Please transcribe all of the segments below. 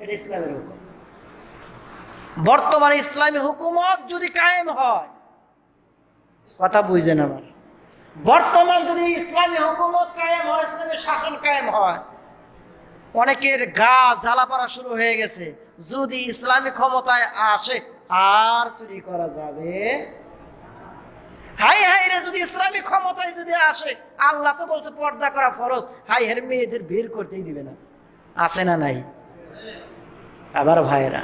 এটা ইসলামের হুকুম। বর্তমানে ইসলামী হুকুমত যদি কায়েম হয়, কথা বুঝছেন আমার, বর্তমান যদি ইসলামী হুকুমত কায়েম হয়, ইসলামী শাসন কায়েম হয়, অনেকের গা জ্বালা পড়া শুরু হয়ে গেছে। যদি ইসলামী ক্ষমতায় আসে আর চুরি করা যাবে? হাই হাই রে, যদি ইসলামী ক্ষমতায় যদি আসে, আল্লাহ তো বলছে পর্দা করা ফরজ, হাই হের মেয়েদের বের করতেই দিবে না। আছে না নাই? আবার ভাইরা,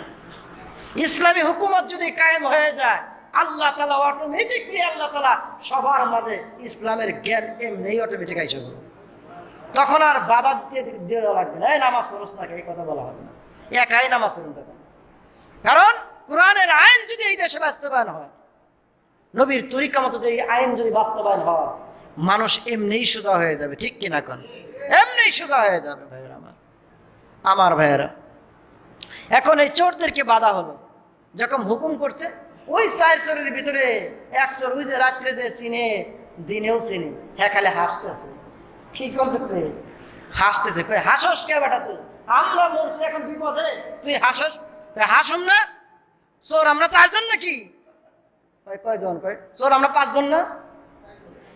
ইসলামী হুকুমত যদি কায়েম হয়ে যায়, আল্লাহ তাআলা অটোমেটিকলি আল্লাহ তাআলা সবার মাঝে ইসলামের জ্ঞান এমনি অটোমেটিক আইসা করবে। তখন আর বাধা দিয়ে দেওয়া লাগবে না, এই নামাজ পড়ছ না, এই কথা বলা হবে না, একাই নামাজ পড়ুন তখন। কারণ কোরআনের আইন যদি এই দেশে বাস্তবায়ন হয়, নবীর তরিকা মতো এই আইন যদি বাস্তবায়ন হয়, মানুষ এমনিই সোজা হয়ে যাবে। ঠিক কিনা কোন? এমনি সোজা হয়ে যাবে ভাইয়েরা আমার ভাইয়েরা। এখন এই চোরদেরকে বাধা হলো, যখন হুকুম করছে, ওই 4 চোরের ভিতরে এক চোর, ওই যে রাত্রে যে চিনে দিনেও চিনে, হ্যাঁ খালি হাসতেছে। কি করতেছে? হাসতেছে। কই হাসস কে বেটা তুই? আমরা মরছি এখন বিপদে, তুই হাসস? হাসুম না, চোর আমরা 4 জন নাকি? কয়জন? কয় চোর আমরা 5 জন না?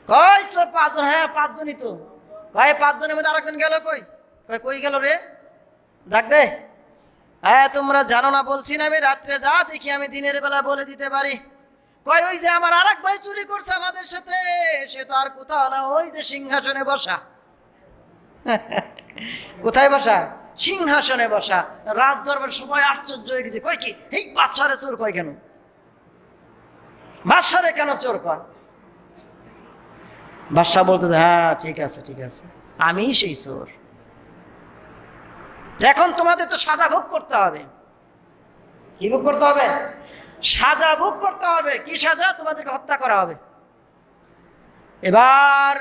কয় চোর 5 জন? হ্যাঁ 5 জনই তো। কয় 5 জনের মধ্যে আরেকজন গেল কই? কই গেল রে? ডাক দে। হ্যাঁ তোমরা জানো না বলছি না, আমি রাত্রে যা দেখি আমি দিনের বেলা বলে দিতে পারি। কয় ওই যে আমার আরেক ভাই চুরি করছে আমাদের সাথে, সে তো আর কোথাও না, ওই যে সিংহাসনে বসা। কোথায় বসা? সিংহাসনে বসা। রাজ দরবার সবাই আশ্চর্য হয়ে গেছে। কয় কি এই বাদশারে চোর কয় কেন? বাদশারে কেন চোর কয়? বাদশা বলতেছে হ্যাঁ ঠিক আছে ঠিক আছে, আমি সেই চোর। এখন তোমাদের তো সাজা ভোগ করতে হবে। কি ভোগ করতে হবে? সাজা ভোগ করতে হবে। কি সাজা? তোমাদেরকে হত্যা করা হবে। এবার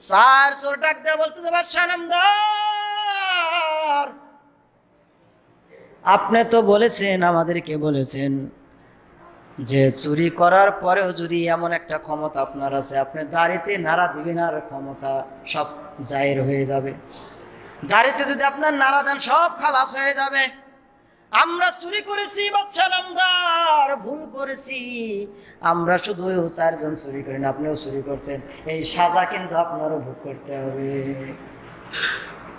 4 চোর ডাক দেয়া বলতেছে, বাদশা নামদার, আপনি তো বলেছেন, আমাদেরকে বলেছেন যে চুরি করার পরেও যদি এমন একটা ক্ষমতা আপনার আছে, আপনি দাড়িতে নাড়া দিবেন আর ক্ষমতা সব জায়ের হয়ে যাবে। দাড়িতে যদি আপনার নাড়া দেন সব খালাস হয়ে যাবে। আমরা চুরি করেছি বাদশা নামদার, ভুল করেছি। আমরা শুধু 4 জন চুরি করি না, আপনিও চুরি করছেন। এই সাজা কিন্তু আপনারও ভোগ করতে হবে।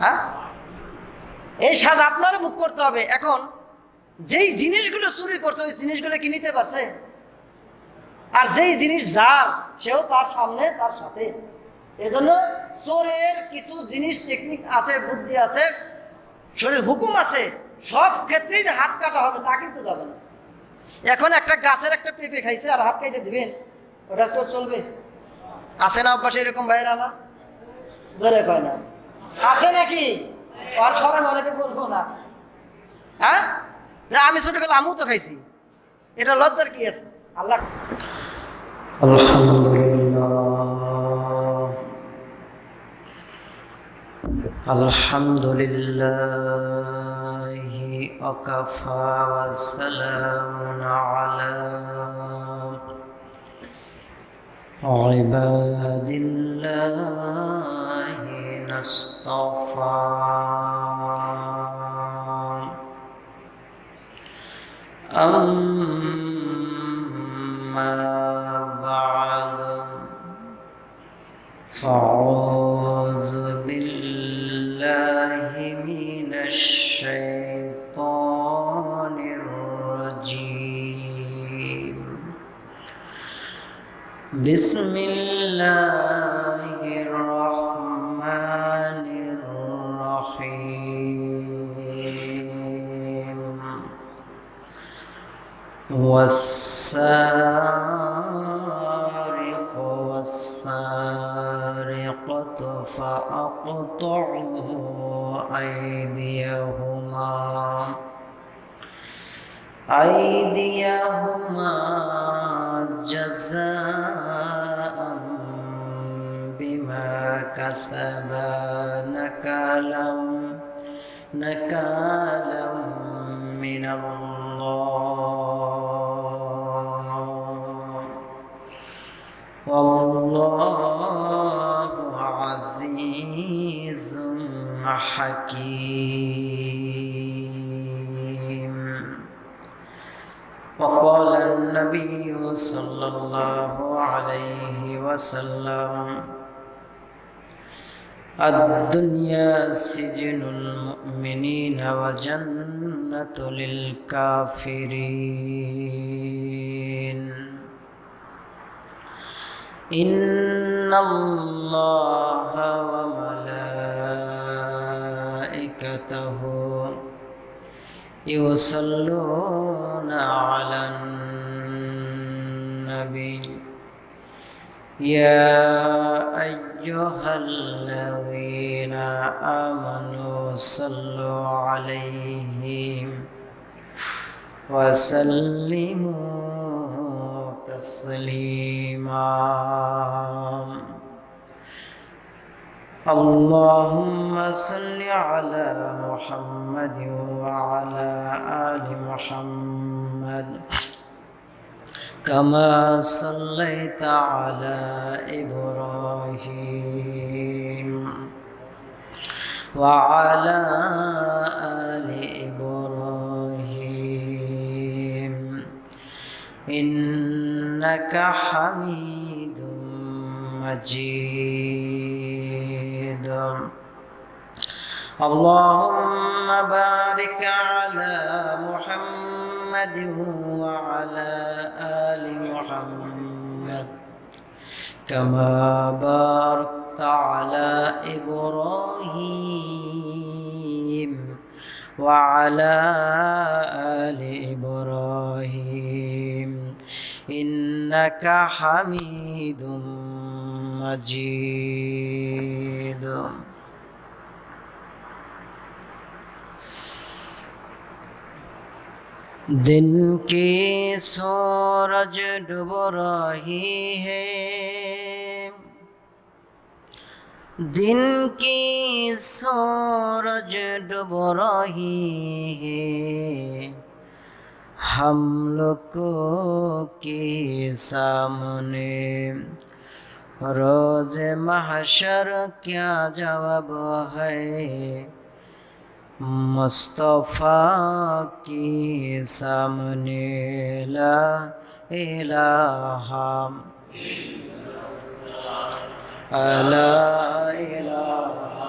হ্যাঁ, এই সাজা আপনারও ভোগ করতে হবে। এখন যেই জিনিসগুলো চুরি করছে, ওই জিনিসগুলো কি নিতে পারছে? আর যেই জিনিস যার, সেও তার সামনে তার সাথে। এজন্য চোরের কিছু জিনিস টেকনিক আছে, বুদ্ধি আছে, শরীর হুকুম আছে, সব ক্ষেত্রেই যে হাত কাটা হবে তা কিন্তু যাবে না। এখন একটা গাছের একটা পেঁপে খাইছে আর হাত কাটে দিবেন, ওটা তো চলবে? আছে না অভ্যাস এরকম ভাইয়েরা আমার? জোরে কয় না আছে নাকি? আর সরে অনেকে বলবো না। হ্যাঁ, যে আমি ছোট গেলে আমিও তো খাইছি, এটা লজ্জার কি আছে? আল্লাহ আলহামদুলিল্লাহ ওয়াকাফা ওয়া সালামুন আলা ইবাদিল্লাহি নাসতাফা। أما بعد فأعوذ بالله من الشيطان الرجيم. بسم الله الرحمن الرحيم. والسارق والسارقة فأقطعوا أيديهما جزاء بما كسبا نكالا من الله والله عزيز حكيم. وقال النبي صلى الله عليه وسلم الدنيا سجن المؤمنين وجنة للكافرين إن الله وملائكته يصلون على النبي يا أيها الذين آمنوا صلوا عليه وسلموا تسليما اللهم صل على محمد وعلى آل محمد كما صليت على إبراهيم وعلى آل إبراهيم إنك حميد مجيد اللهم بارك على محمد وعلى آل محمد كما باركت على إبراهيم وعلى آل إبراهيم إنك حميد مجيد दिन की सूरज डूब रही है दिन की सूरज डूब रही है हम लोगों के सामने रोज़ महशर क्या जवाब है मुस्तफ़ा के सामने ला इलाहा ला इलाहा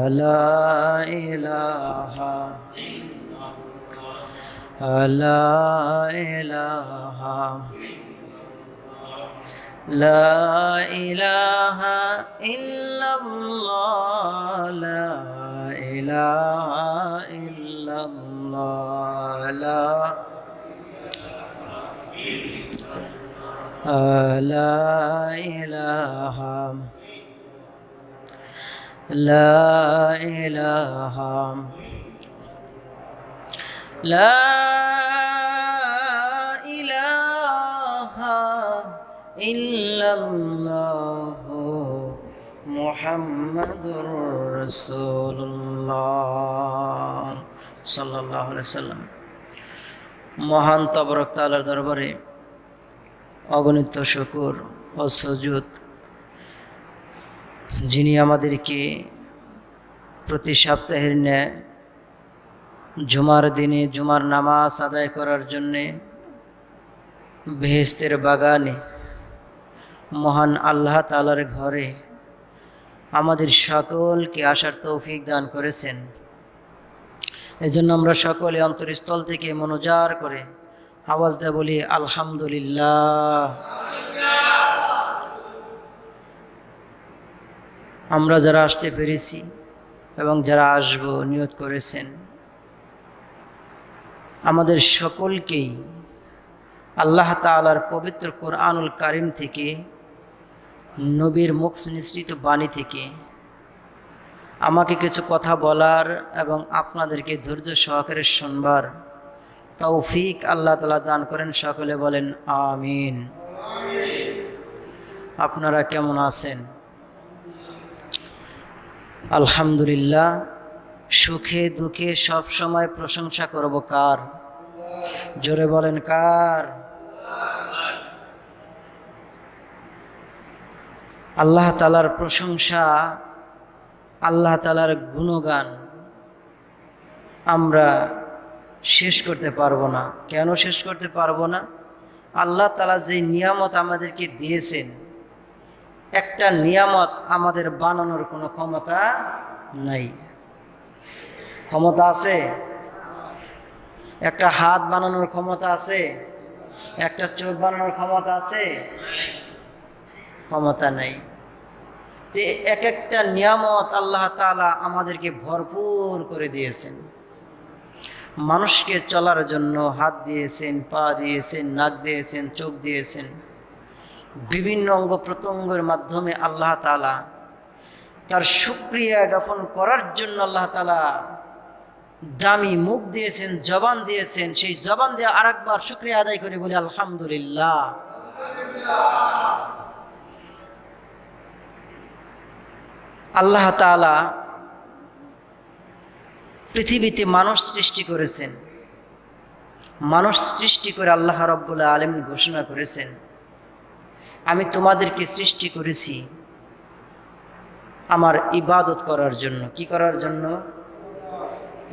لا إله لا إله لا إله إلا الله لا إله إلا الله لا إله لا إله لا إله إلا الله محمد رسول الله صلى الله عليه وسلم মহান তবরক তাআলার দরবারে অগণিত শুকর ও সুজুদ যিনি আমাদেরকে প্রতি সপ্তাহের ন্যায় জুমার দিনে জুমার নামাজ আদায় করার জন্যে বেহেশতের বাগানে মহান আল্লাহ তাআলার ঘরে আমাদের সকলকে আসার তৌফিক দান করেছেন। এজন্য আমরা সকলে অন্তরস্থল থেকে মনোজার করে আওয়াজ দিয়ে বলি আলহামদুলিল্লাহ। আমরা যারা আসতে পেরেছি এবং যারা আসব নিয়ত করেছেন আমাদের সকলকেই আল্লাহ তাআলার পবিত্র কোরআনুল কারীম থেকে নবীর মুখ নিঃসৃত বাণী থেকে আমাকে কিছু কথা বলার এবং আপনাদেরকে ধৈর্য সহকারে শুনবার তৌফিক আল্লাহ তাআলা দান করেন। সকলে বলেন আমিন। আপনারা কেমন আছেন? আলহামদুলিল্লাহ, সুখে দুঃখে সব সময় প্রশংসা করব কার? জোরে বলেন কার? আল্লাহ তাআলার প্রশংসা, আল্লাহ তাআলার গুণগান আমরা শেষ করতে পারবো না। কেন শেষ করতে পারবো না? আল্লাহ তাআলা যে নিয়ামত আমাদেরকে দিয়েছেন, একটা নিয়ামত আমাদের বানানোর কোনো ক্ষমতা নাই। ক্ষমতা আছে? একটা হাত বানানোর ক্ষমতা আছে? একটা চোখ বানানোর ক্ষমতা আছে? ক্ষমতা নাই। যে এক একটা নিয়ামত আল্লাহ তাআলা আমাদেরকে ভরপুর করে দিয়েছেন। মানুষকে চলার জন্য হাত দিয়েছেন, পা দিয়েছেন, নাক দিয়েছেন, চোখ দিয়েছেন। বিভিন্ন অঙ্গ প্রত্যঙ্গের মাধ্যমে আল্লাহ তাআলা তার শুকরিয়া জ্ঞাপন করার জন্য আল্লাহ তাআলা দামি মুখ দিয়েছেন, জবান দিয়েছেন। সেই জবান দিয়ে আরেকবার শুকরিয়া আদায় করে বলি আলহামদুলিল্লাহ। আল্লাহ তাআলা পৃথিবীতে মানুষ সৃষ্টি করেছেন। মানুষ সৃষ্টি করে আল্লাহ রাব্বুল আলামিন ঘোষণা করেছেন, আমি তোমাদেরকে সৃষ্টি করেছি আমার ইবাদত করার জন্য। কি করার জন্য?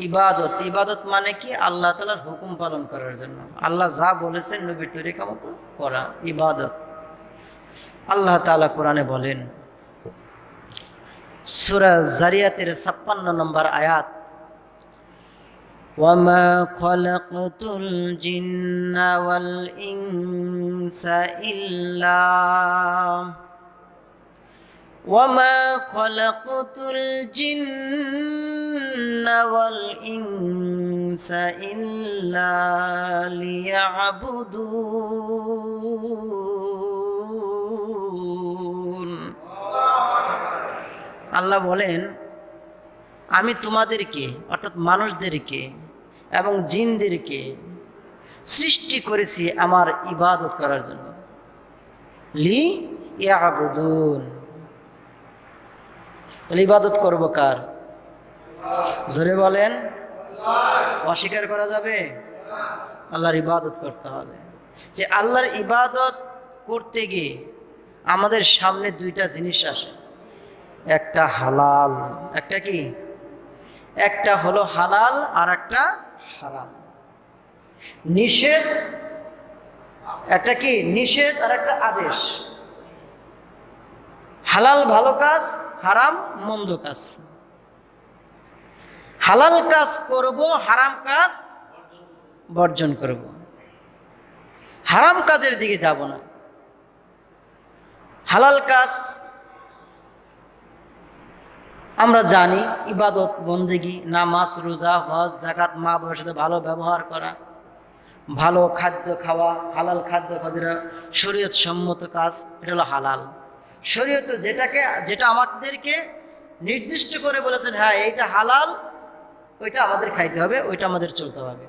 ইবাদত। ইবাদত মানে কি? আল্লাহ তাআলার হুকুম পালন করার জন্য। আল্লাহ যা বলেছেন নবীর তরিকা মতো করা ইবাদত। আল্লাহ তাআলা কোরআনে বলেন, সূরা যারিয়াতের 56 নম্বর আয়াত, وَمَا خَلَقْتُ الْجِنَّ وَالْإِنسَ إِلَّا وَمَا خَلَقْتُ الْجِنَّ وَالْإِنسَ إِلَّا لِيَعْبُدُونِ। আল্লাহ বলেন, আমি তোমাদেরকে অর্থাৎ মানুষদেরকে এবং জিনদেরকে সৃষ্টি করেছি আমার ইবাদত করার জন্য। লি ইয়াবুদুন। তাহলে ইবাদত করব কার? জোরে বলেন। অস্বীকার করা যাবে? আল্লাহর ইবাদত করতে হবে। যে আল্লাহর ইবাদত করতে গিয়ে আমাদের সামনে দুইটা জিনিস আসে, একটা হালাল, একটা কি? একটা হলো হালাল আর একটা হারাম। নিষেধ, একটা কি? নিষেধ আর একটা আদেশ। হালাল ভালো কাজ, হারাম মন্দ কাজ। হালাল কাজ করব, হারাম কাজ বর্জন করব। হারাম কাজের দিকে যাব না। হালাল কাজ আমরা জানি, ইবাদত বন্দেগী, নামাজ, রোজা, হজ, যাকাত, মা বাবার সাথে ভালো ব্যবহার করা, ভালো খাদ্য খাওয়া, হালাল খাদ্য খাওয়া, শরীয়ত সম্মত কাজ, এটা হলো হালাল। শরীয়ত যেটা আমাদেরকে নির্দিষ্ট করে বলেছেন, হ্যাঁ এইটা হালাল, ওইটা আমাদের খাইতে হবে, ওইটা আমাদের চলতে হবে।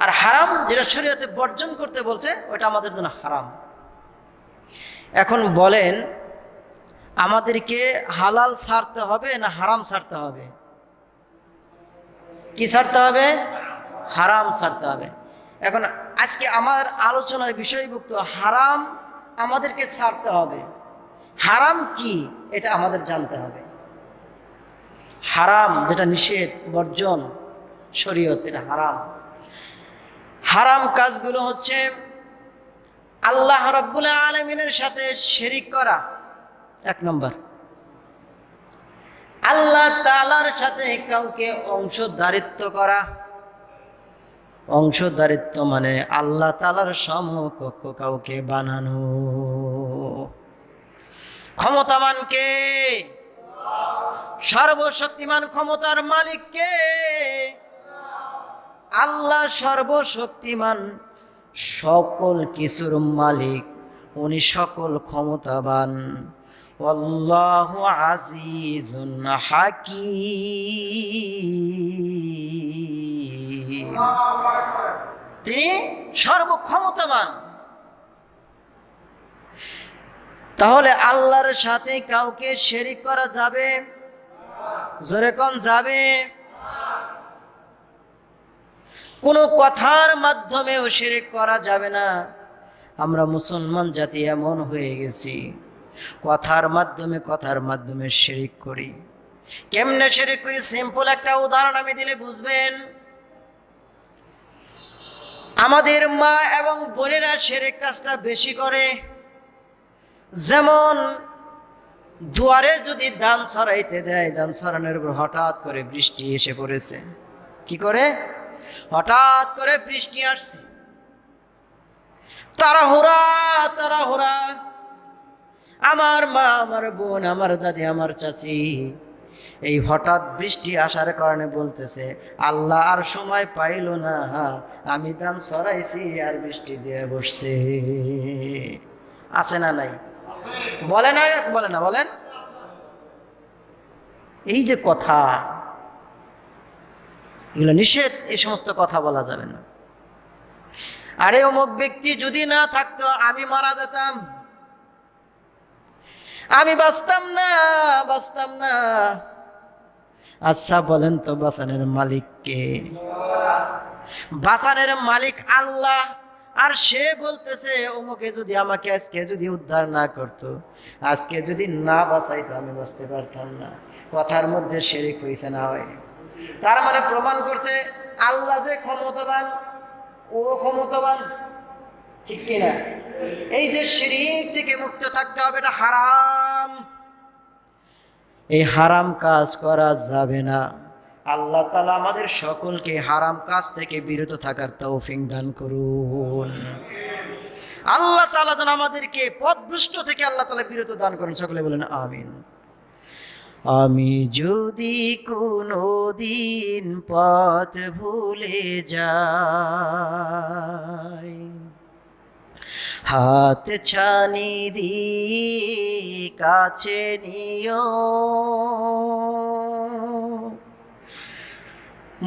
আর হারাম যেটা শরীয়তে বর্জন করতে বলছে, ওইটা আমাদের জন্য হারাম। এখন বলেন, আমাদেরকে হালাল ছাড়তে হবে না হারাম ছাড়তে হবে? কি ছাড়তে হবে? হারাম ছাড়তে হবে। এখন আজকে আমার আলোচনার বিষয়ভুক্ত হারাম আমাদেরকে ছাড়তে হবে। হারাম কি এটা আমাদের জানতে হবে। হারাম যেটা নিষেধ, বর্জন, শরীয়ত, এটা হারাম। হারাম কাজগুলো হচ্ছে আল্লাহ রাব্বুল আলামিনের সাথে শিরিক করা, এক নম্বর। আল্লাহ তাআলার সাথে কাউকে অংশদারিত্ব করা। অংশদারিত্ব মানে আল্লাহ তাআলার সমকক্ষ কাউকে বানানো। ক্ষমতাবান কে? সর্বশক্তিমান ক্ষমতার মালিক কে? আল্লাহ সর্বশক্তিমান, সকল কিছুর মালিক, উনি সকল ক্ষমতাবান। আল্লাহু আজিজুন হাকীম। তিনি সর্বক্ষমতাবান। তাহলে আল্লাহর সাথে কাউকে শিরিক করা যাবে? জোরে কোন যাবে? কোনো কথার মাধ্যমেও শিরক করা যাবে না। আমরা মুসলমান জাতি এমন হয়ে গেছি, কথার মাধ্যমে শিরক করি। কেমনে শিরক করি? সিম্পল একটা উদাহরণ আমি দিলে বুঝবেন। আমাদের মা এবং বোনেরা শিরক কাজটা বেশি করে। যেমন দুয়ারে যদি ধান ছড়াইতে দেয়, ধান ছড়ানোর উপর হঠাৎ করে বৃষ্টি এসে পড়েছে। কি করে? হঠাৎ করে বৃষ্টি আসছে, তাড়াহুড়া। আমার মা, আমার বোন, আমার দাদি, আমার চাচি এই হঠাৎ বৃষ্টি আসার কারণে বলতেছে, আল্লাহ আর সময় পাইল না, আমি ধান ছড়াইছি আর বৃষ্টি দিয়ে বসছে। আছে না নাই? বলে না, বলে না? বলেন। এই যে কথা, এগুলো নিষেধ, এই সমস্ত কথা বলা যাবে না। আরে অমুক ব্যক্তি যদি না থাকতো আমি মারা যেতাম, আমি বাঁচতাম না। আচ্ছা বলেন তো, বাঁচানোর মালিক কে? বাঁচানোর মালিক আল্লাহ। আর সে বলতেছে অমুকে যদি আমাকে আজকে যদি উদ্ধার না করতো, আজকে যদি না বাঁচাইতো, আমি বাঁচতে পারতাম না। কথার মধ্যে শিরক হইছে না হয়? তার মানে প্রমাণ করছে আল্লাহ যে ক্ষমতাবান, ও ক্ষমতাবান, ঠিক কিনা? এই যে শিরক থেকে মুক্ত থাকতে হবে, এটা হারাম। এই হারাম কাজ করা যাবে না। আল্লাহ তাআলা আমাদের সকলকে হারাম কাজ থেকে বিরত থাকার তৌফিক দান করুন। আল্লাহ তাআলা যেন আমাদেরকে পথভ্রষ্ট থেকে আল্লাহ তাআলা বিরত দান করুন। সকলে বলেন আমিন। আমি যদি কোনো দিন পথ ভুলে যাই, হাত ছানি দিয়ে কাছে নিও,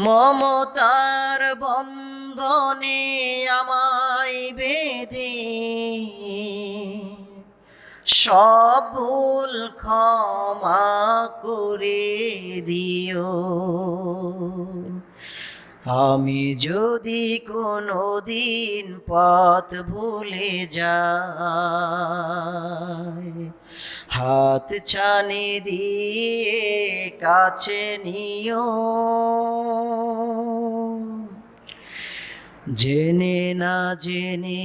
মমতার বন্ধনে আমায় বেঁধে সব ভুল ক্ষমা করে দিও। আমি যদি কোনো দিন পথ ভুলে যাই, হাত ছানি দিয়ে কাছে নিও, জেনে না জেনে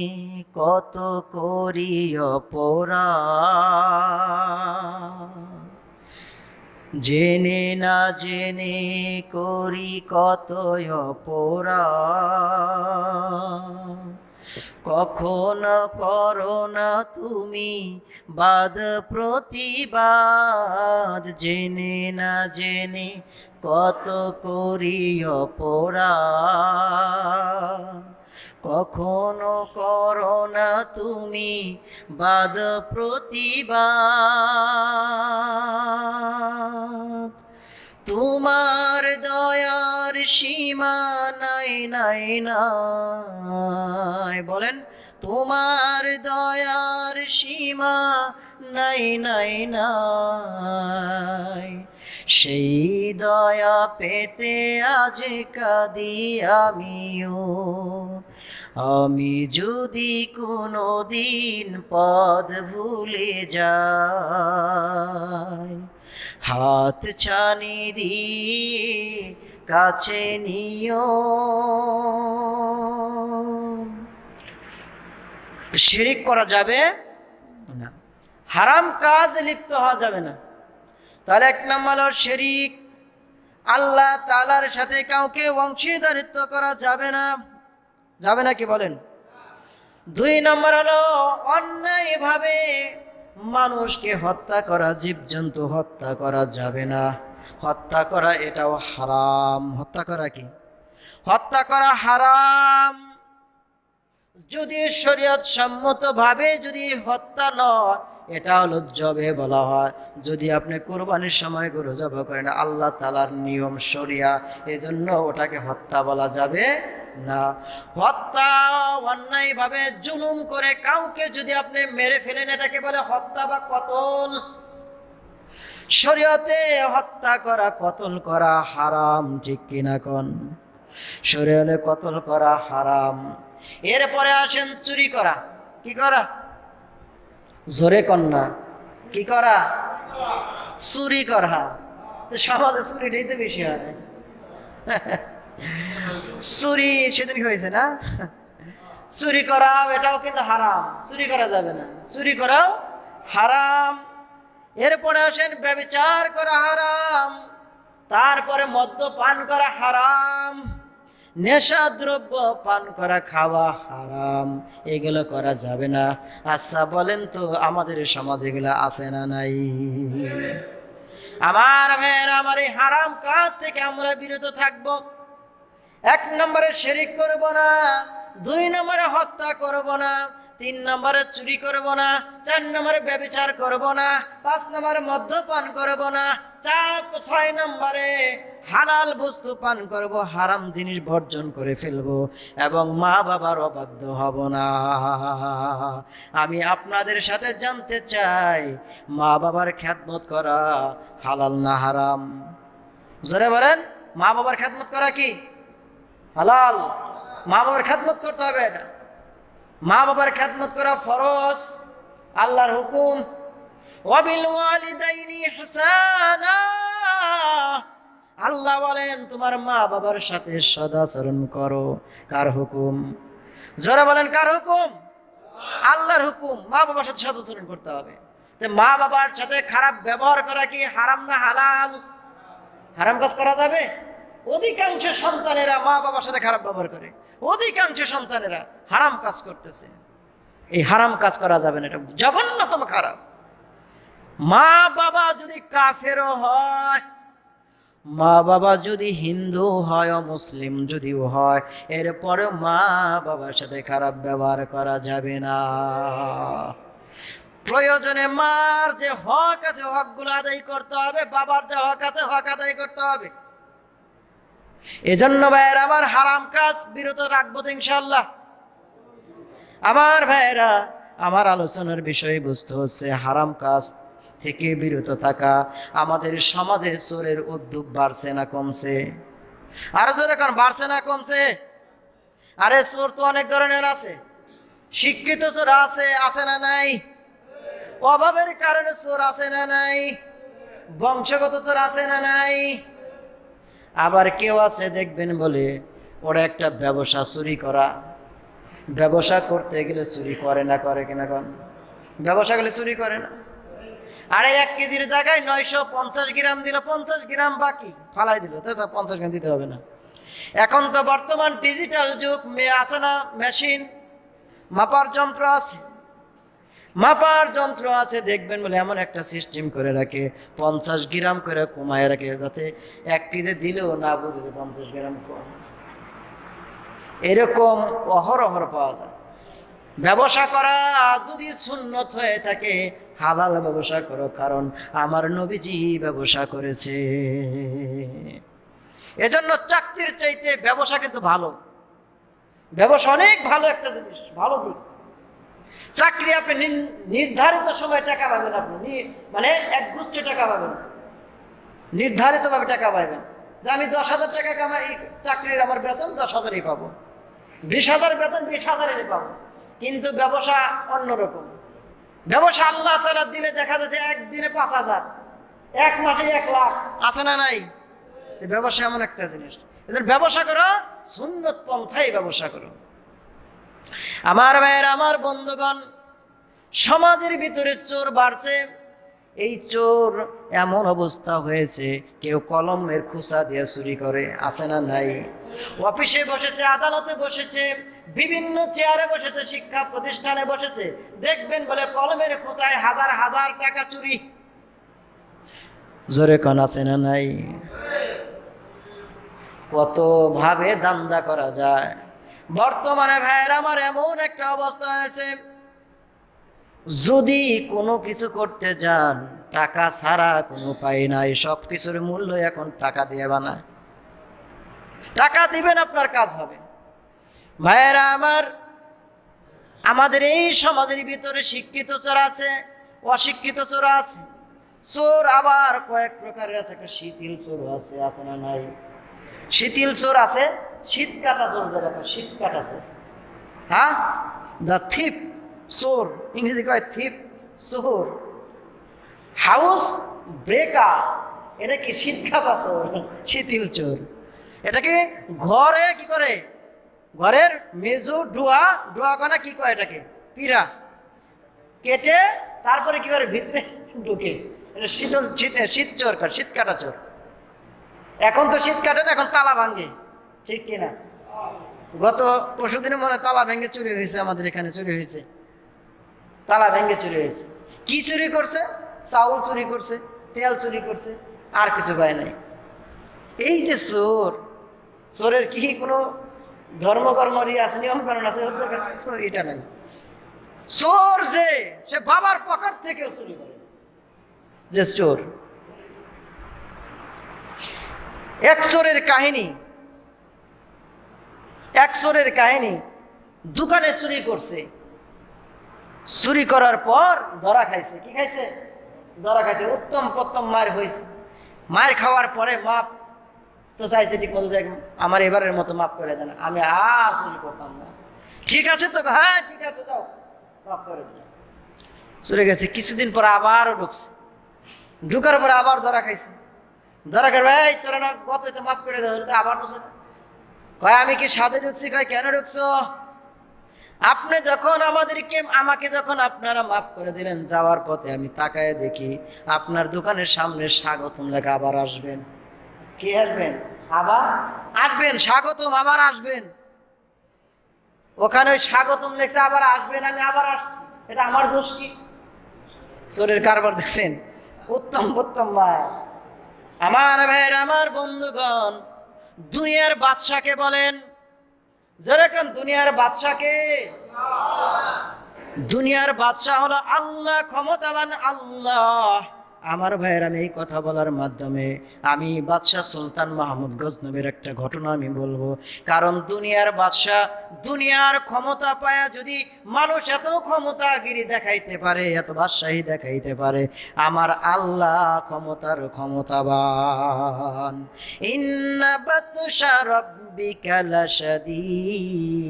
কত করি অপরাধ, জেনে না জেনে করি কত অপরাধ। কখনো করো না তুমি বাদ প্রতিবাদ, জেনে না জেনে কত করি অপরাধ। কখনো করো না তুমি বাদ প্রতিবাদ। তোমার দয়ার সীমা নাই নাই নাই, বলেন। তোমার দয়ার সীমা নাই নাই নাই, সেই দয়া পেতে আজ কাঁদি আমিও। আমি যদি কোনো দিন পথ ভুলে যাই, হাত ছানি দিয়ে কাছে নিও। শিরক করা যাবে না, হারাম কাজ লিপ্ত হওয়া যাবে না। তাহলে এক নম্বর হলো শিরক, আল্লাহ তাআলার সাথে কাউকে অংশীদারিত্ব করা যাবে না। যাবে না কি বলেন? 2 নম্বর হলো অন্যায়ভাবে মানুষকে হত্যা করা, জীবজন্তু হত্যা করা যাবে না। হত্যা করা এটাও হারাম। হত্যা করা কি? হত্যা করা হারাম। যদি শরীয়ত সম্মতভাবে যদি হত্যা নয়, এটা হলো জবে বলা হয়। যদি আপনি কুরবানির সময় গরু জব করেন, আল্লাহ তাআলার নিয়ম শরিয়া, এজন্য ওটাকে হত্যা বলা যাবে না। হত্যা অন্যায়ভাবে জুলুম করে কাউকে যদি আপনি মেরে ফেলেন, এটাকে বলে হত্যা বা কতল। শরীয়তে হত্যা করা, কতল করা হারাম, ঠিক কিনা কোন? শরীয়তে কতল করা হারাম। এরপরে আসেন চুরি করা। কি করা? জোরে কন্যা, কি করা? চুরি করা। সমাজে চুরিটাই তো বেশি হয়। চুরি সেদিন কি হয়েছে না? চুরি করা এটাও কিন্তু হারাম, চুরি করা যাবে না, চুরি করাও হারাম। এরপরে আসেন ব্যভিচার করা হারাম, তারপরে মদ্যপান করা হারাম, নেশা দ্রব্য পান করা, খাওয়া হারাম, এগুলো করা যাবে না। আচ্ছা বলেন তো আমাদের সমাজে এগুলো আছে না নাই? আমার ভাইয়েরা, আমার এই হারাম কাজ থেকে আমরা বিরত থাকব। 1 নম্বরে শিরক করব না, 2 নম্বরে হত্যা করব না, 3 নম্বরে চুরি করব না, 4 নম্বরে ব্যভিচার করব না, 5 নম্বরে মদ্যপান করব না, 6 নম্বরে হালাল বস্তু পান করব, হারাম জিনিস বর্জন করে ফেলব, এবং মা বাবার অবাধ্য হব না। আমি আপনাদের সাথে জানতে চাই, মা বাবার খেদমত করা হালাল না হারাম? জোরে বলেন, মা বাবার খেদমত করা কি হালাল? মা বাবার খেদমত করতে হবে। এটা মা বাবার খেদমত করা ফরজ, আল্লাহর হুকুম। ওয়াবিল ওয়ালিদাইনি ইহসানা, আল্লাহ বলেন তোমার মা বাবার সাথে সদাচরণ করো। কার হুকুম? জোরে বলেন, কার হুকুম? আল্লাহর হুকুম। মা বাবার সাথে সদাচরণ করতে হবে। তো মা বাবার সাথে খারাপ ব্যবহার করা কি হারাম না হালাল? হারাম কাজ করা যাবে? অধিকাংশ সন্তানেরা মা বাবার সাথে খারাপ ব্যবহার করে, অধিকাংশ সন্তানেরা হারাম কাজ করতেছে। এই হারাম কাজ করা যাবে না, এটা জঘন্যতম খারাপ। মা বাবা যদি কাফেরও হয়, মা বাবা যদি হিন্দু হয়, মুসলিম যদিও হয়, এরপরেও মা বাবার সাথে খারাপ ব্যবহার করা যাবে না। প্রয়োজনে মার যে হক আছে হকগুলো আদায় করতে হবে, বাবার যে হক আছে হক আদায় করতে হবে। এজন্য ভাইয়েরা আমার, হারাম কাজ বিরত রাখবো তো ইনশাআল্লাহ। আমার ভাইয়েরা, আমার আলোচনার বিষয়বস্তু হচ্ছে হারাম কাজ থেকে বিরত থাকা। আমাদের সমাজে চোরের উদ্যোগ বাড়ছে না কমছে? আরো জোরে কারণ, বাড়ছে না কমছে? আরে চোর তো অনেক ধরনের আছে। শিক্ষিত চোর আছে, আছে না নাই? অভাবের কারণে চোর আছে না নাই? বংশগত চোর আছে না নাই? আবার কেউ আছে দেখবেন বলে ওরা একটা ব্যবসা, চুরি করা। ব্যবসা করতে গেলে চুরি করে না, করে কিনা কোন? ব্যবসা গেলে চুরি করে না। আরে 1 কেজির জায়গায় 950 গ্রাম দিল, 50 গ্রাম বাকি ফালাই দিল, তাই 50 গ্রাম দিতে হবে না। এখন তো বর্তমান ডিজিটাল যুগ, আছে না মেশিন, মাপার যন্ত্র আছে, মাপার যন্ত্র আছে। দেখবেন বলে এমন একটা সিস্টেম করে রাখে, 50 গ্রাম করে কমায় রাখে, যাতে 1 কেজি দিলেও না বুঝে 50 গ্রাম কম। এরকম অহরহ পাওয়া যায়। ব্যবসা করা যদি সুন্নত হয়ে থাকে, হালাল ব্যবসা করো, কারণ আমার নবীজি ব্যবসা করেছে। এজন্য চাকরির চাইতে ব্যবসা কিন্তু ভালো। ব্যবসা অনেক ভালো একটা জিনিস, ভালো দিক। চাকরি আপনি নির্ধারিত সময় টাকা পাবেন, আপনি মানে একগুচ্ছ টাকা পাবেন, নির্ধারিতভাবে টাকা পাবেন। যে আমি 10,000 টাকা কামাই, চাকরির আমার বেতন 10,000ই পাবো, 20,000 বেতন 20,000ই পাবো। কিন্তু ব্যবসা অন্যরকম। ব্যবসা আল্লাহ তাআলা দিলে দেখা যাচ্ছে একদিনে 5,000, 1 মাসে 1 লাখ, আছে না নাই? ব্যবসা এমন একটা জিনিস, এদের ব্যবসা করো, সুন্নত পন্থায় ব্যবসা করো। আমার ভাইয়ের, আমার বন্ধুগণ, সমাজের ভিতরে চোর বাড়ছে। এই চোর এমন অবস্থা হয়েছে, কেউ কলমের খোসা দিয়ে চুরি করে, আছে না নাই? অফিসে বসেছে, আদালতে বসেছে, বিভিন্ন চেয়ারে বসেছে, শিক্ষা প্রতিষ্ঠানে বসেছে, দেখবেন বলে কলমের খোসায় হাজার হাজার টাকা চুরি। জোরে কোন আছে না নাই? কত ভাবে দান্দা করা যায়। বর্তমানে ভাইয়ের আমার এমন একটা অবস্থা হয়েছে, যদি কোনো কিছু করতে যান, টাকা ছাড়া কোনো উপায় নাই। সব কিছুর মূল্য এখন টাকা দিয়ে বানায়। টাকা দিবেন, আপনার কাজ হবে। ভাইয়েরা আমার, আমাদের এই সমাজের ভিতরে শিক্ষিত চোর আছে, অশিক্ষিত চোর আছে। চোর আবার কয়েক প্রকারের আছে, একটা শিথিল চোর আছে, আছে না নাই? শিথিল চোর আছে, শীত কাটা চোর, যেটা শীত কাটা চোর, হ্যাঁ, দ্য থিপ চোর, ইংরেজি কয় থিপ চোর। হাউস ব্রেকার, এটা কি শীত কাটা চোর, শিথিল চোর। এটাকে ঘরে কি করে, ঘরের মেজু ডোয়া, ডোয়া কনা কি কয় এটাকে, পিরা কেটে তারপরে কি করে ভিতরে ঢুকে, এটা শীতল শীত চোর, শীত কাটা চোর। এখন তো শীত কাটে না, এখন তালা ভাঙ্গে, ঠিক কিনা? গত পরশুদিনে মনে তালা ভেঙে চুরি হয়েছে, আমাদের এখানে চুরি হয়েছে, তালা ভেঙে চুরি হয়েছে। কি চুরি করছে? চাউল চুরি করছে, তেল চুরি করছে, আর কিছু পায় নাই। এই যে চোর, চোরের কি কোনো ধর্মকর্মরই আছে, নিয়মকানুন আছে? ওদের কাছে এটা নাই। চোর যে সে বাবার পকেট থেকেও চুরি করে, যে চোর। এক চোরের কাহিনী, এক চোরের কাহিনী, দোকানে চুরি করছে, চুরি করার পর ধরা খাইছে। কি খাইছে? ধরা খাইছে। উত্তম প্রথম মার হয়েছে। মায়ের খাওয়ার পরে মাপ তো চাইছে, ঠিক মতো যাই, আমার এবারের মতো মাফ করে দেন, আমি আর চুরি করতাম না। ঠিক আছে তো, হ্যাঁ ঠিক আছে, যাও মাফ করে দিলাম। চলে গেছে। কিছুদিন পর আবারও ঢুকছে, ঢুকার পরে আবার ধরা খাইছে। ধরা খাই, ভাই তোরা না গত মাফ করে দেওয়া, আবার তো কয় আমি কি সাথে ঢুকছি? কয় কেন ঢুকছো? আপনি যখন আমাকে যখন আপনারা মাফ করে দিলেন, যাওয়ার পথে আমি তাকায় দেখি আপনার দোকানের সামনে স্বাগতম লেখা, আবার আসবেন। কি আসবেন? আবার আসবেন, স্বাগতম, আবার আসবেন। ওখানে ওই স্বাগতম লেখছে, আবার আসবেন, আমি আবার আসছি, এটা আমার দোষ কি? চোরের কারবার দেখছেন? উত্তম উত্তম ভাই আমার, ভাইয়ের আমার বন্ধুগণ, দুনিয়ার বাদশাকে বলেন, যেরকম দুনিয়ার বাদশাকে, দুনিয়ার বাদশা হলো আল্লাহ, ক্ষমতাবান আল্লাহ। আমার ভাইয়ের, আমি এই কথা বলার মাধ্যমে আমি বাদশাহ সুলতান মাহমুদ গজনবীর একটা ঘটনা আমি বলবো। কারণ দুনিয়ার বাদশা, দুনিয়ার ক্ষমতা পায়া যদি মানুষ এত ক্ষমতাগিরি দেখাইতে পারে, এত বাদশাহী দেখাইতে পারে, আমার আল্লাহ ক্ষমতার ক্ষমতাবান। ইন্না বাতশা রাব্বিকা লাশাদীদ।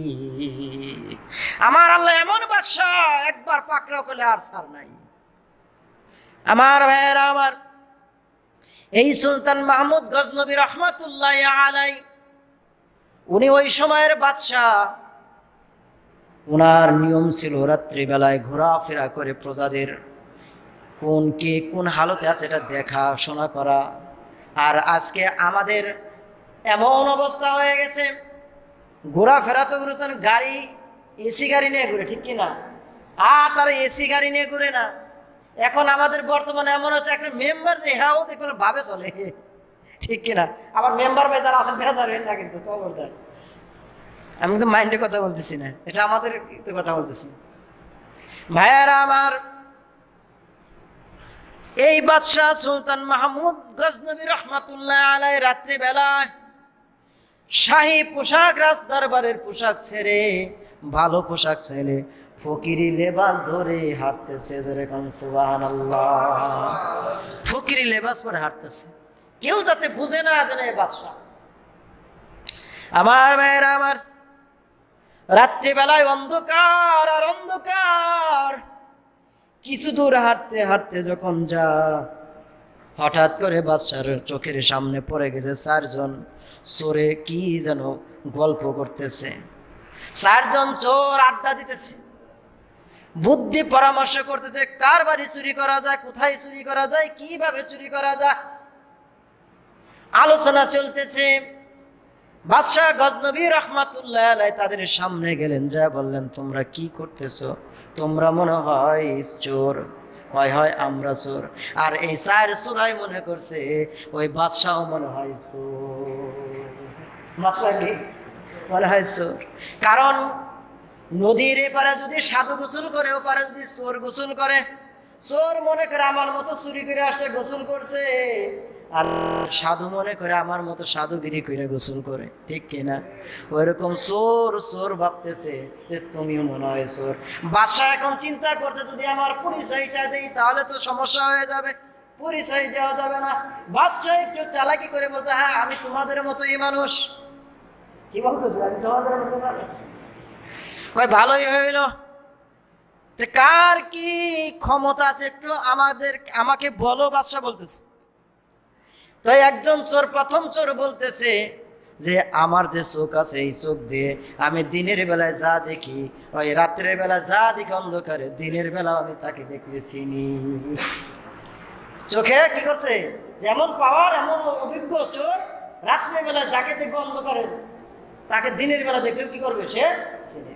আমার আল্লাহ এমন বাদশা, একবার পাকড়াও করলে আর ছাড় নাই। আমার ভাইয়েরা আমার, এই সুলতান মাহমুদ গজনবী রহমাতুল্লাহ আলাই, উনি ওই সময়ের বাদশাহ। ওনার নিয়ম ছিল রাত্রিবেলায় ঘোরাফেরা করে প্রজাদের কোন কে কোন হালতে আছে এটা দেখাশোনা করা। আর আজকে আমাদের এমন অবস্থা হয়ে গেছে, ঘোরাফেরা তো ঘুরতেন গাড়ি, এসি গাড়ি নিয়ে ঘুরে, ঠিক কিনা? আর তারা এসি গাড়ি নিয়ে ঘুরে না। এখন আমাদের বর্তমানে এমন হচ্ছে, একটা মেম্বার যে হ্যাঁ দেখুন ভাবে চলে, ঠিক কিনা? আবার মেম্বার ভাই যারা আছেন বেজার হইন না কিন্তু, খবরদার। আমি কিন্তু মাইন্ডে কথা বলতেছি না, এটা আমাদের কথা বলতেছি। ভাইয়ারা আমার, এই বাদশাহ সুলতান মাহমুদ গজনবী রহমাতুল্লাহ আলাই রাত্রিবেলায় শাহী পোশাক, রাজ দরবারের পোশাক ছেড়ে, ভালো পোশাক ছেড়ে ফকিরি লেবাস ধরে হাঁটতেছে। যেরকম সুবহানাল্লাহ, ফকিরি লেবাস পরে হাঁটতেছে, কেউ যাতে বুঝে না যেন এই বাদশাহ। আমার ভাইয়েরা আমার, রাত্রিবেলায় অন্ধকার আর অন্ধকার। কিছু দূর হাঁটতে হাঁটতে যখন যা, হঠাৎ করে বাদশার চোখের সামনে পড়ে গেছে চারজন চোরে কি যেন গল্প করতেছে। চারজন চোর আড্ডা দিতেছে, বুদ্ধি পরামর্শ করতেছে, কার বাড়ি চুরি করা যায়, কোথায় চুরি করা যায়, কিভাবে চুরি করা যায়, আলোচনা চলতেছে। বাদশাহ গজনবী রহমাতুল্লাহ আলাইহি তাদের সামনে গেলেন, যা বললেন, তোমরা কি করতেছো? তোমরা মনে হয় চোর। কয় হয় আমরা চোর। আর এই চার চোরাই মনে করছে ওই বাদশাহ মনে হয় চোর। বাদশাহ কি মনে হয় চোর? কারণ নদীর এপারে যদি সাধু গোসল করে, ওপারে যদি চোর গোসল করে, চোর মনে করে আমার মতো চুরি করে আসছে গোসল করছে, আর সাধু মনে করে আমার মতো সাধুগিরি করে গোসল করে, ঠিক কিনা? ওইরকম চোর চোর ভাবতেছে যে তুমিও মনে হয় চোর। বাদশা এখন চিন্তা করছে, যদি আমার পরিচয়টা দেই তাহলে তো সমস্যা হয়ে যাবে। পরিচয় দেওয়া যাবে না। বাচ্চা একটু চালাকি করে বলতে, হ্যাঁ আমি তোমাদের মতোই মানুষ। কি বলতেছে? আমি তোমাদের মতো মানুষ। কই ভালোই হইল। কার কি ক্ষমতা আছে একটু আমাকে বলো, বাদশা বলতেছে। তো একজন চোর, প্রথম চোর বলতেছে যে আমার যে চোখ আছে এই চোখ দিয়ে আমি দিনের বেলায় যা দেখি, ওই রাত্রের বেলা যা দেখি অন্ধকারে, দিনের বেলা আমি তাকে দেখলে চিনি। চোখে কি করছে? যেমন পাওয়ার এমন অভিজ্ঞ চোর, রাত্রের বেলা যাকে দেখবো অন্ধকারে তাকে দিনের বেলা দেখলে কি করবে? সে চিনে।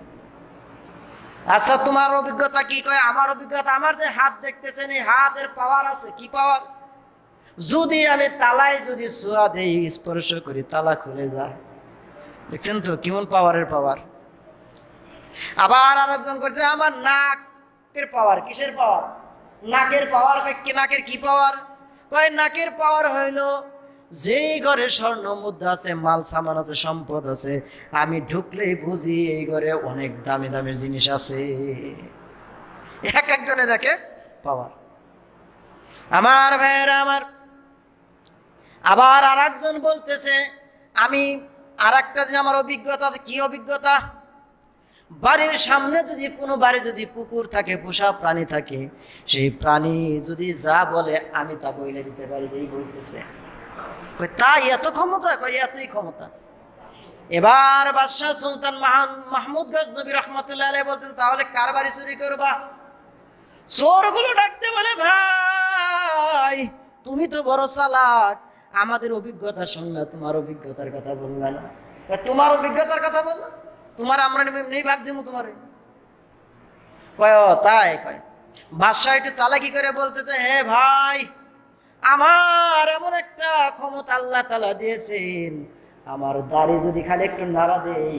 আচ্ছা তোমার অভিজ্ঞতা কি? কয় আমার অভিজ্ঞতা, আমার যে হাত দেখতেছেন এই হাতের পাওয়ার আছে। কি পাওয়ার? যদি আমি তালায় যদি ছোঁয়া দেই, স্পর্শ করি, তালা খুলে যায়। দেখছেন তো কেমন পাওয়ারের পাওয়ার। আবার আরেকজন করছে আমার নাকের পাওয়ার। কিসের পাওয়ার? নাকের পাওয়ার। নাকের কি পাওয়ার? কয় নাকের পাওয়ার হইল যেই ঘরে স্বর্ণ মুদ্রা আছে, মাল সামান আছে, সম্পদ আছে, আমি ঢুকলেই বুঝি এই ঘরে অনেক দামি দামি জিনিস আছে। এক একজনের এক এক পাওয়ার। আমার ভাইয়েরা আমার, আবার আর একজন বলতেছে আমি আর একটা জিনিস আমার অভিজ্ঞতা আছে। কি অভিজ্ঞতা? বাড়ির সামনে যদি কোনো বাড়ি যদি কুকুর থাকে, পোষা প্রাণী থাকে, সেই প্রাণী যদি যা বলে আমি তা বলে দিতে পারি। যেই বলতেছে তাই এত ক্ষমতা? কই এতই ক্ষমতা। এবার বাদশাহ সুলতান মাহমুদ গজনবী রহমতুল্লাহ আলাইহি বলতেন তাহলে কার বাড়ি চুরি করবা? চোরগুলো ডাকতে বলে ভাই তুমি তো বড় চালাক, আমাদের অভিজ্ঞতা শুনলা, তোমার অভিজ্ঞতার কথা বললা না। তোমার অভিজ্ঞতার কথা বললো, তোমার আমরা নেই ভাগ দিব তোমারে। কয় ও তাই? কয় বাদশাহ একটু চালাকি করে বলতেছে, হে ভাই আমার এমন একটা ক্ষমতা আল্লাহ তাআলা দিয়েছেন, আমার দাড়ি যদি খালি একটু নাড়া দেই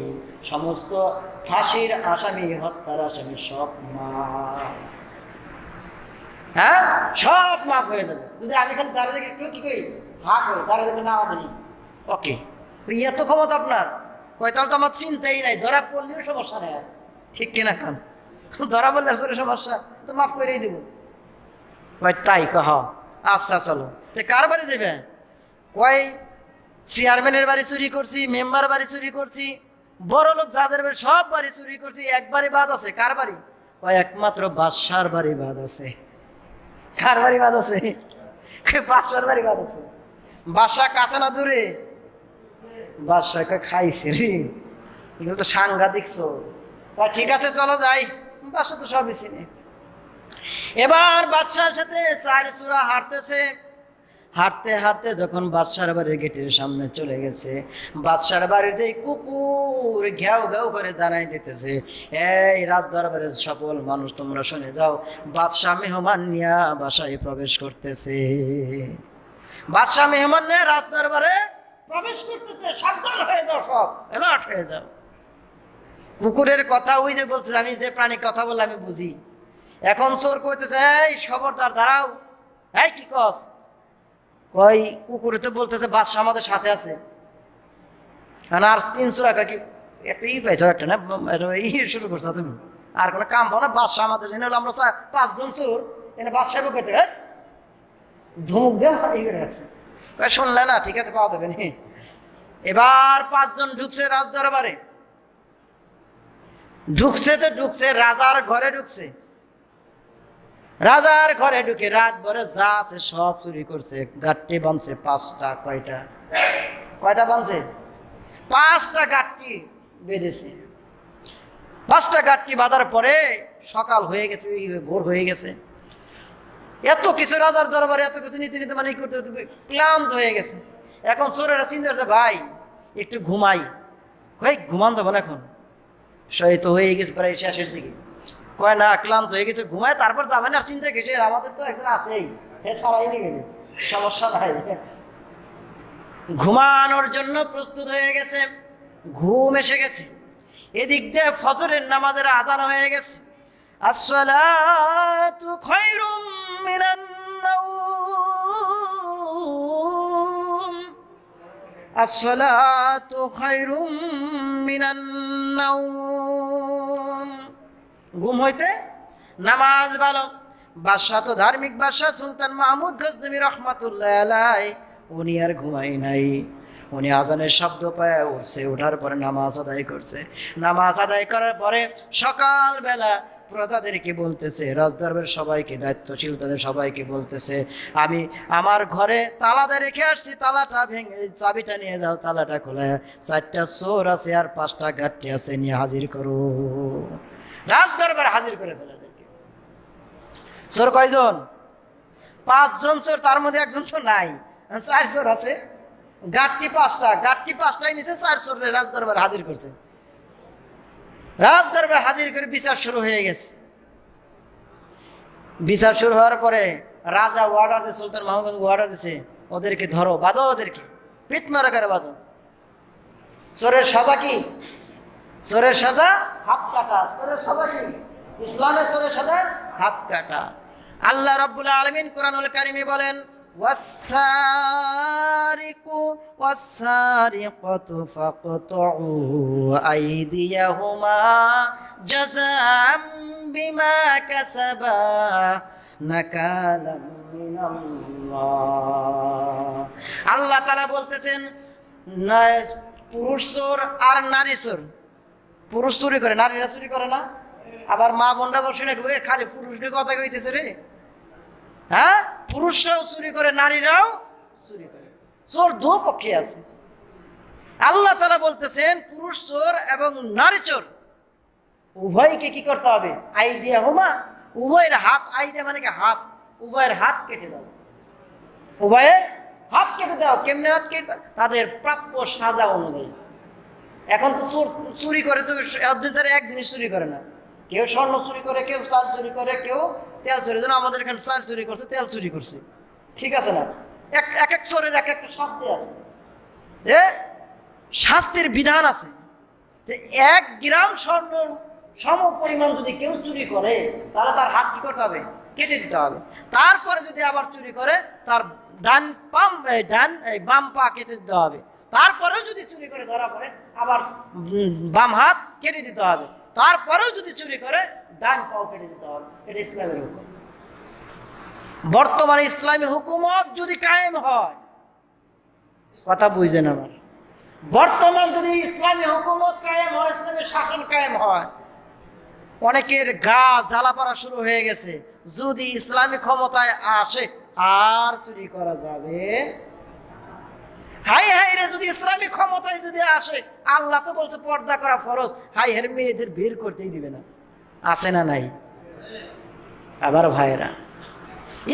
সমস্ত ফাঁসির আসামি, হত্যার আসামি সব মাফ। হ্যাঁ সব মাফ হয়ে যাবে যদি আমি খালি দাঁড়িয়ে দেখে একটু কি করি, হা করি, দাঁড়িয়ে দেখে নাড়া দিই। ওকে, এত ক্ষমতা আপনার? কয় তাহলে তো আমার চিন্তাই নাই, ধরা পড়লেও সমস্যা নেই। ঠিক কিনা খান? ধরা পড়লে আসলে সমস্যা, তো মাফ করেই দেবো। কয় তাই? কহ আচ্ছা চলো। তো কার বাড়ি যাবে? কয় চেয়ারম্যানের বাড়ি চুরি করছি, মেম্বার বাড়ি চুরি করছি, বড় লোক যাদের বাড়ি সব বাড়ি চুরি করছি, একবারই বাদ আছে। কার বাড়ি? কয় একমাত্র বাদশার বাড়ি বাদ আছে। কার বাড়ি বাদ আছে? বাদশার বাড়ি বাদ আছে। বাদশা কাছে না দূরে? বাদশা খাইছে রে, এগুলো তো সাংঘাতিক চোর। ঠিক আছে চলো যাই। বাদশা তো সবই চিনে। এবার বাদশার সাথে চার চূড়া হাঁটতেছে। হাঁটতে হাঁটতে যখন বাদশার বাড়ির গেটের সামনে চলে গেছে, বাদশার বাড়িতে কুকুর ঘেউ ঘেউ করে জানাই দিতেছে, এই রাজদরবারের সকল মানুষ তোমরা শুনে যাও, বাদশাহ মেহমান নিয়ে বাসায় প্রবেশ করতেছে। বাদশাহ মেহমান নিয়ে রাজদরবারে প্রবেশ করতেছে, সাবধান হয়ে যাও, সব অ্যালার্ট হয়ে যাও। কুকুরের কথা ওই যে বলছে, আমি যে প্রাণীর কথা বললাম আমি বুঝি। এখন চোর কইতেছে, এই খবরদার দাঁড়াও। এই কি কস? কই কুকুরে তো বলতেছে বাদশাহ আমাদের সাথে আছে। আর 300 টাকা কি একটা পাইছো একটা না, শুরু করছো তুমি। আর কোনো কাম পাও না, বাদশাহ আমাদের জেনে হলো আমরা 5 জন চোর, এনে বাদশাহ পেতে ধমক দেওয়া এই করে রাখছে। শুনলে না? ঠিক আছে পাওয়া যাবে নি। এবার 5 জন ঢুকছে রাজদরবারে। ঢুকছে তো ঢুকছে, রাজার ঘরে ঢুকছে। রাজার ঘরে ঢুকে রাত ভরে যা আছে সব চুরি করছে। গাট্টি বাঁধছে 5টা। কয়টা বাঁধছে? 5টা গাট্টি বেঁধেছে। 5টা গাট্টি বাঁধার পরে সকাল হয়ে গেছে, ভোর হয়ে গেছে। এত কিছু রাজার দরবারে এত কিছু নীতি নীতি মানে করতে ক্লান্ত হয়ে গেছে। এখন চোরেরা চিন্তা করছে ভাই একটু ঘুমাই। কই ঘুমান যাবো না এখন, সেই তো হয়ে গেছে প্রায় শেষের দিকে। কয় না ক্লান্ত হয়ে গেছে, ঘুমায় তারপর যাবেন। আর চিন্তা কিসে, আমাদের তো একজন আছেই, হে ছাড়াই নিয়ে গেলে সমস্যা নাই। ঘুমানোর জন্য প্রস্তুত হয়ে গেছে, ঘুম এসে গেছে। এদিক দিয়ে ফজরের নামাজের আযান হয়ে গেছে। আসসালাতু খায়রুম মিনান নাওম, আসসালাতু খায়রুম মিনান নাওম। ঘুম হইতে নামাজ ভালো। বাদশাহ তো ধার্মিক বাদশাহ সুলতান মাহমুদ গজনবী রহমাতুল্লাহ আলাইহি, উনি আর ঘুমাই নাই। উনি আজানের শব্দ পায় উঠছে, ওঠার পরে নামাজ আদায় করছে। নামাজ আদায় করার পরে সকালবেলা প্রজাদেরকে বলতেছে, রাজদরবার সবাইকে, দায়িত্বশীল তাদের সবাইকে বলতেছে, আমি আমার ঘরে তালাটা রেখে আসছি, তালাটা ভেঙে চাবিটা নিয়ে যাও, তালাটা খোলা, 4টা চোর আছে আর 5টা গাট্টি আছে, নিয়ে হাজির করো। রাজদরবার হাজির করে ফেলে। চোর কয়জন? 5 জন চোর, তার মধ্যে একজন তো নাই, 4 চোর আছে, গাট্টি 5টা, গাট্টি 5টাই নিচে 4 চোর রাজদরবার হাজির করছে। রাজদরবার হাজির করে বিচার শুরু হয়ে গেছে। বিচার শুরু হওয়ার পরে রাজা অর্ডার দিয়েছে, সুলতান মাহমুদ অর্ডার দিয়েছে, ওদেরকে ধরো, বাঁধো, ওদেরকে পিঠ মারা করে বাঁধো। চোরের সাজা কি? চোরের সাজা হাত কাটা। চোরের সাজা কি? ইসলামের চোরের সাজা হাত কাটা। আল্লাহ রাব্বুল আলামিন কোরআনুল কারীমে বলেন, ওয়াস-সারিকু ওয়াস-সারিকাতু ফাকতুউ আইদিয়াহুমা জাযাআম বিমা কাসাবা নাকালাম মিনাল্লাহ। আল্লাহ তাআলা বলতেছেন, পুরুষ চোর আর নারী চোর। পুরুষ চুরি করে, নারীরা চুরি করে না? আবার মা বোনরা বসে না, খালি পুরুষদের কথা কইতেছে রে। হ্যাঁ, পুরুষরাও চুরি করে, নারীরাও চুরি করে। চোর দু পক্ষে আছে। আল্লাহ তাআলা বলতেছেন, পুরুষ চোর এবং নারী চোর উভয়কে কি করতে হবে? আইদিয়া হুমা, উভয়ের হাত, আইদিয়া মানে কি হাত, উভয়ের হাত কেটে দাও। উভয়ের হাত কেটে দাও। কেমনে হাত কেটে? তাদের প্রাপ্য সাজা অনুযায়ী। এখন তো চোর চুরি করে তো এক জিনিস চুরি করে না, কেউ স্বর্ণ চুরি করে, কেউ চাল চুরি করে, কেউ তেল চুরি। যেন আমাদের এখানে চাল চুরি করছে, তেল চুরি করছে, ঠিক আছে না? এক এক চোরের এক একটা শাস্তি আছে, শাস্তির বিধান আছে। 1 গ্রাম স্বর্ণ সম পরিমাণ যদি কেউ চুরি করে, তাহলে তার হাত কি করতে হবে? কেটে দিতে হবে। তারপরে যদি আবার চুরি করে, তার বাম পা কেটে দিতে হবে। তারপরেও যদি চুরি করে ধরা পড়ে, আবার বাম হাত কেটে দিতে হবে। তারপরেও যদি চুরি করে, ডান পাও কেটে দিতে হবে। এটা ইসলামের হুকুম। বর্তমানে ইসলামী হুকুমত যদি কায়েম হয়, কথা বুঝছেন আমার, বর্তমান যদি ইসলামী হুকুমত কায়েম হয়, ইসলামের শাসন কায়েম হয়, অনেকের গা জ্বালা পড়া শুরু হয়ে গেছে। যদি ইসলামী ক্ষমতায় আসে, আর চুরি করা যাবে? হাই হাই রে, যদি ইসলামী ক্ষমতায় যদি আসে, আল্লাহ তো বলছে পর্দা করা ফরজ, হাই হের মেয়েদের বের করতেই দিবে না। আছে না নাই? আবার ভাইরা,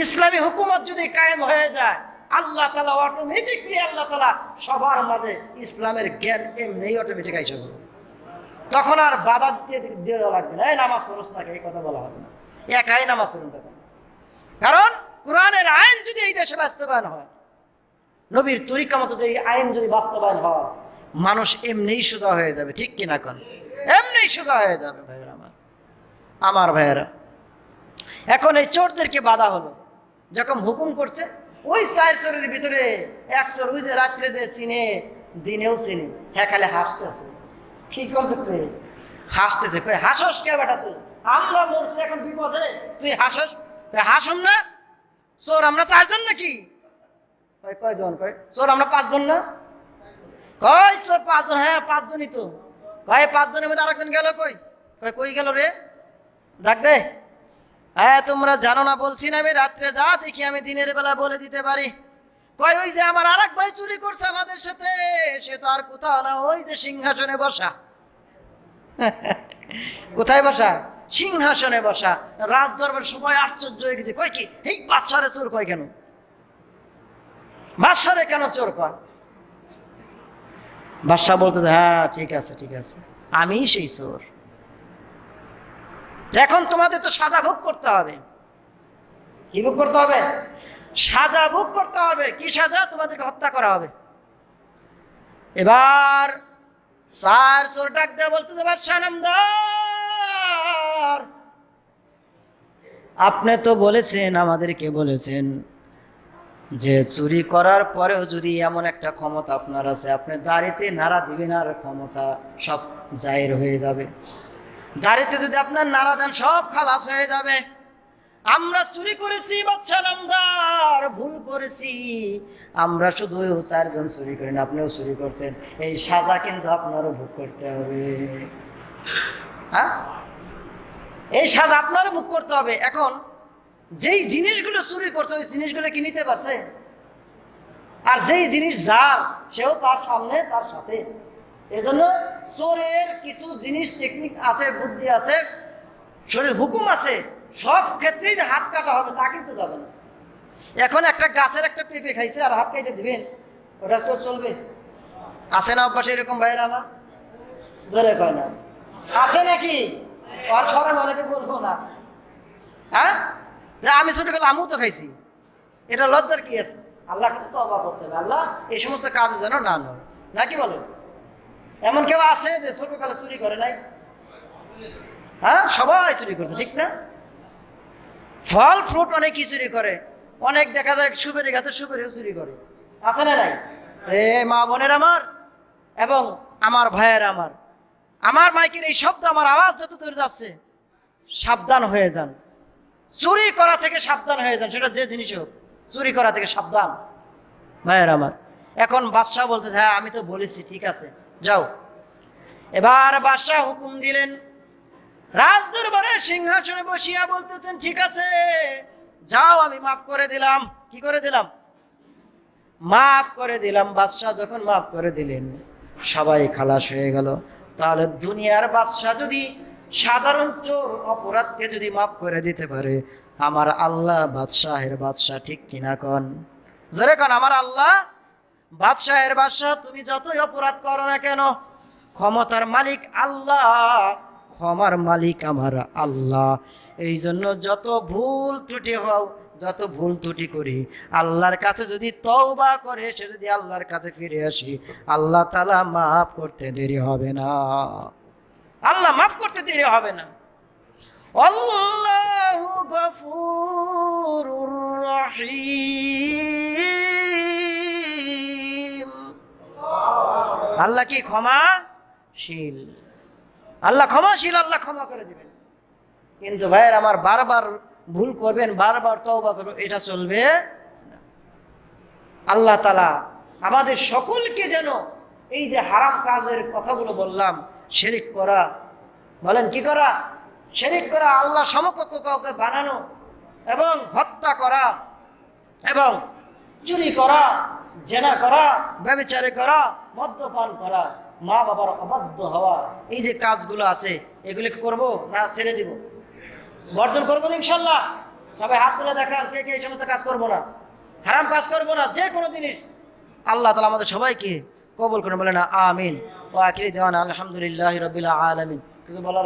ইসলামী হুকুমত যদি কায়েম হয়ে যায়, আল্লাহ তাআলা অটোমেটিকলি, আল্লাহ তাআলা সবার মাঝে ইসলামের জ্ঞান এমনি অটোমেটিক আইসা করবে। তখন আর বাধা দিয়ে দেওয়া লাগবে না, এই নামাজ ফরজ থাকে, এই কথা বলা হবে না। একাই নামাজ পড়ুন তখন। কারণ কোরআনের আইন যদি এই দেশে বাস্তবায়ন হয়, নবীর তরিকা মতো এই আইন যদি বাস্তবায়ন হয়, মানুষ এমনিই সোজা হয়ে যাবে। ঠিক কিনা কোন? এমনিই সোজা হয়ে যাবে ভাইয়েরা আমার ভাইয়েরা। এখন এই চোরদেরকে বাধা হলো, যখন হুকুম করছে, ওই 4 চোরের ভিতরে 1 চোর, ওই যে রাত্রে যে চিনে, দিনেও চিনে, হ্যাঁ খালি হাসতেছে। কি করতেছে? হাসতেছে। কই হাসস কে বেটা তুই? আমরা মরছি এখন বিপদে, তুই হাসস? হাসুম না, চোর আমরা 4 জন নাকি? কয়জন? কয় চোর আমরা 5 জন না? কয় চোর 5 জন? হ্যাঁ 5 জনই তো। কয় 5 জনের মধ্যে আরেকজন গেল কই? কই গেল রে? ডাক দে। হ্যাঁ তোমরা জানো না বলছি না আমি, রাত্রে যা দেখি আমি দিনের বেলা বলে দিতে পারি। কয় ওই যে আমার আরেক ভাই চুরি করছে আমাদের সাথে, সে তো আর কোথাও না, ওই যে সিংহাসনে বসা। কোথায় বসা? সিংহাসনে বসা। রাজদরবার সবাই আশ্চর্য হয়ে গেছে। কয় কি এই বাদশারে চোর কয় কেন? বাদশারে কেন চোর কয়? বাদশা বলতেছে, হ্যাঁ ঠিক আছে ঠিক আছে, আমি সেই চোর। এখন তোমাদের তো সাজা ভোগ করতে হবে। কি ভোগ করতে হবে? সাজা ভোগ করতে হবে। কি সাজা? তোমাদেরকে হত্যা করা হবে। এবার 4 চোর ডাক দেয়া বলতেছে, বাদশা নামদার, আপনি তো বলেছেন, আমাদেরকে বলেছেন যে চুরি করার পরেও যদি এমন একটা ক্ষমতা আপনার আছে, আপনি দাড়িতে নাড়া দিবেন আর ক্ষমতা সব জাহির হয়ে যাবে। দাড়িতে যদি আপনার নাড়া দেন, সব খালাস হয়ে যাবে। আমরা চুরি করেছি বাদশা নামদার, ভুল করেছি, আমরা শুধু 4 জন চুরি করি না, আপনিও চুরি করছেন, এই সাজা কিন্তু আপনারও ভোগ করতে হবে। হ্যাঁ, এই সাজা আপনারও ভোগ করতে হবে। এখন যেই জিনিসগুলো চুরি করছে ওই জিনিসগুলো কি নিতে পারছে? আর যেই জিনিস যার, সেও তার সামনে তার সাথে। এজন্য চোরের কিছু জিনিস টেকনিক আছে, বুদ্ধি আছে, শরীর হুকুম আছে, সব ক্ষেত্রেই যে হাত কাটা হবে তা কিন্তু যাবে না। এখন একটা গাছের একটা পেঁপে খাইছে আর হাত কেটে দিবেন, ওটা তো চলবে? আছে না অভ্যাস এরকম ভাইয়ের আমার? জোরে কয় না, আছে নাকি? আর সবাই অনেকে বলবো না। হ্যাঁ, যে আমি ছোটবেলা আমিও তো খাইছি, এটা লজ্জার কি আছে? আল্লাহ কিন্তু তওবা করতে হবে, আল্লাহ এই সমস্ত কাজে যেন না নয়, নাকি বলেন? এমন কেউ আছে যে ছোটকালে চুরি করে নাই? হ্যাঁ, সবাই চুরি করছে, ঠিক না? ফল ফ্রুট অনেকই চুরি করে, অনেক দেখা যায় সুপারি গাছে সুপারিও চুরি করে, আছে না নাই? মা বোনের আমার এবং আমার ভাইয়ের আমার মাইকের এই শব্দ, আমার আওয়াজ যত দূর যাচ্ছে, সাবধান হয়ে যান, চুরি করা থেকে সাবধান হয়ে যান। সেটা যে জিনিস হোক, চুরি করা থেকে সাবধান ভাইয়ের আমার। এখন বাদশাহ বলতে, হ্যাঁ আমি তো বলেছি, ঠিক আছে যাও। এবার বাদশাহ হুকুম দিলেন, রাজ দরবারে সিংহাসনে বসিয়া বলতেছেন, ঠিক আছে যাও, আমি মাফ করে দিলাম। কি করে দিলাম? মাফ করে দিলাম। বাদশাহ যখন মাফ করে দিলেন, সবাই খালাস হয়ে গেল। তাহলে দুনিয়ার বাদশাহ যদি সাধারণ চোর অপরাধকে যদি মাফ করে দিতে পারে, আমার আল্লাহ বাদশাহের বাদশাহ, ঠিক কিনা কন? জোরে কন, আমার আল্লাহ বাদশাহের বাদশাহ। তুমি যতই অপরাধ করো না কেন, ক্ষমতার মালিক আল্লাহ, ক্ষমার মালিক আমার আল্লাহ। এই জন্য যত ভুল ত্রুটি হও, যত ভুল ত্রুটি করি, আল্লাহর কাছে যদি তওবা করে, সে যদি আল্লাহর কাছে ফিরে আসি, আল্লাহ তাআলা মাফ করতে দেরি হবে না। আল্লাহ মাফ করতে দেরি হবে না। আল্লাহু গফুরুর রহিম। আল্লাহ কি ক্ষমাশীল, আল্লাহ ক্ষমাশীল, আল্লাহ ক্ষমা করে দিবেন। কিন্তু ভাইয়ের আমার, বারবার ভুল করবেন, বারবার তওবা করবেন, এটা চলবে না। আল্লাহ তাআলা আমাদের সকলকে যেন এই যে হারাম কাজের কথাগুলো বললাম, শিরক করা, বলেন কি করা? শিরক করা, আল্লাহ সমকক্ষ কাউকে বানানো, এবং হত্যা করা, এবং চুরি করা, জেনা করা, ব্যভিচার করা, মদ্যপান করা, মা বাবার অবাধ্য হওয়া, এই যে কাজগুলো আছে, এগুলো কি করবো না ছেড়ে দিব? বর্জন করবো ইনশাল্লাহ। সবাই হাত তুলে দেখান কে কে এই সমস্ত কাজ করবো না, হারাম কাজ করবো না, যে কোনো জিনিস। আল্লাহ তাআলা আমাদের সবাইকে কবুল করে, বলে না আমিন। ওয়া আখিরি দাওয়ানা আলহামদুলিল্লাহি রাব্বিল আলামিন। কিছু বলার